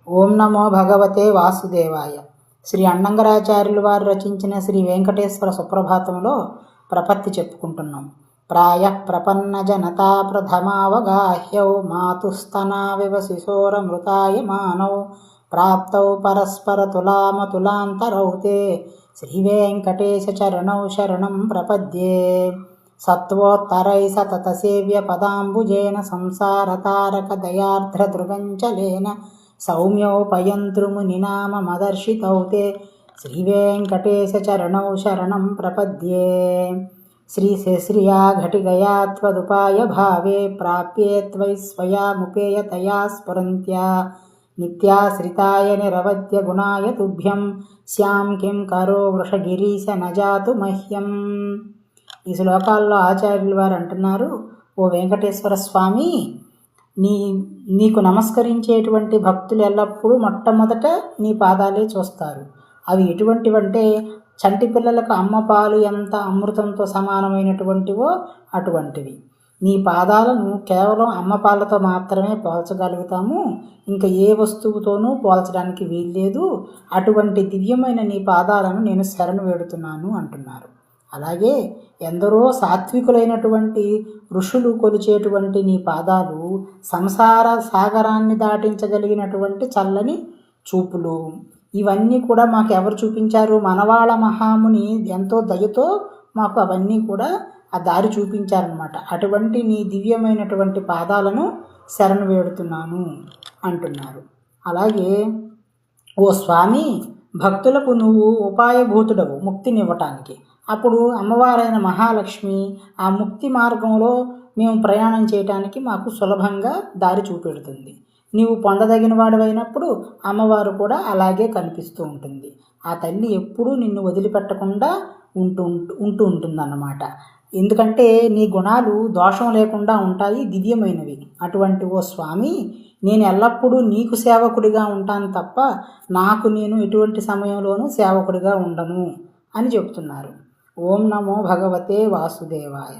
ఓం నమో భగవతే వాసుదేవాయ. శ్రీ అన్నంగరాచార్యులు వారు రచించిన శ్రీ వెంకటేశ్వర సుప్రభాతంలో ప్రపత్తి చెప్పుకుంటున్నాం. ప్రాయ ప్రపన్న జనతా ప్రథమావగాహ్యౌ మాతుస్తనావివ శిశోరమృతాయ మానౌ ప్రాప్తౌ పరస్పర తులామతులాంతరౌతే శ్రీ వెంకటేశ చరణౌ శరణం ప్రపద్యే. సత్వోత్తరై సతత సేవ్య పదాంబుజేన సంసారతారక దయార్ద్రదృగంచలేన సౌమ్యోపయంతృమునినామదర్శితౌ తే శ్రీవేంకటేశ చరణౌ శరణం ప్రపద్యే. శ్రీశేశ్రియా ఘటిగయా త్వదుపాయ భావే ప్రాప్యే త్వయి స్వయాముపేయతయా స్ఫురంత్యా నిత్యాశ్రితాయ నిరవద్య గుణాయ తుభ్యం శ్యాం కిం కరో వృషగిరీశ నజాతు మహ్యం. ఈ శ్లోకాల్లో ఆచార్యులు వారు అంటున్నారు, ఓ వెంకటేశ్వర స్వామి, నీకు నమస్కరించేటువంటి భక్తులు ఎల్లప్పుడూ మొట్టమొదట నీ పాదాలే చూస్తారు. అవి ఎటువంటివంటే చంటి పిల్లలకు అమ్మ పాలు ఎంత అమృతంతో సమానమైనటువంటివో అటువంటివి. నీ పాదాలను కేవలం అమ్మ పాలతో మాత్రమే పోల్చగలుగుతాము, ఇంకా ఏ వస్తువుతోనూ పోల్చడానికి వీల్లేదు. అటువంటి దివ్యమైన నీ పాదాలను నేను శరణు వేడుతున్నాను అంటున్నారు. అలాగే ఎందరో సాత్వికులైనటువంటి ఋషులు కొలిచేటువంటి నీ పాదాలు సంసార సాగరాన్ని దాటించగలిగినటువంటి చల్లని చూపులు. ఇవన్నీ కూడా మాకు ఎవరు చూపించారు? మనవాళ మహాముని ఎంతో దయతో మాకు అవన్నీ కూడా ఆ దారి చూపించారనమాట. అటువంటి నీ దివ్యమైనటువంటి పాదాలను శరణు వేడుతున్నాను అంటున్నారు. అలాగే ఓ స్వామి, భక్తులకు నువ్వు ఉపాయభూతుడవు ముక్తినివ్వటానికి. అప్పుడు అమ్మవారైన మహాలక్ష్మి ఆ ముక్తి మార్గంలో మేము ప్రయాణం చేయటానికి మాకు సులభంగా దారి చూపెడుతుంది. నీవు పొందదగిన వాడివైనప్పుడు అమ్మవారు కూడా అలాగే కనిపిస్తూ ఉంటుంది. ఆ తల్లి ఎప్పుడూ నిన్ను వదిలిపెట్టకుండా ఉంటుందన్నమాట. ఎందుకంటే నీ గుణాలు దోషం లేకుండా ఉంటాయి, దివ్యమైనవి. అటువంటి ఓ స్వామి, నేను ఎల్లప్పుడూ నీకు సేవకుడిగా ఉంటాను తప్ప నాకు నేను ఎటువంటి సమయంలోనూ సేవకుడిగా ఉండను అని చెప్తున్నారు. ఓం నమో భగవతే వాసుదేవాయ.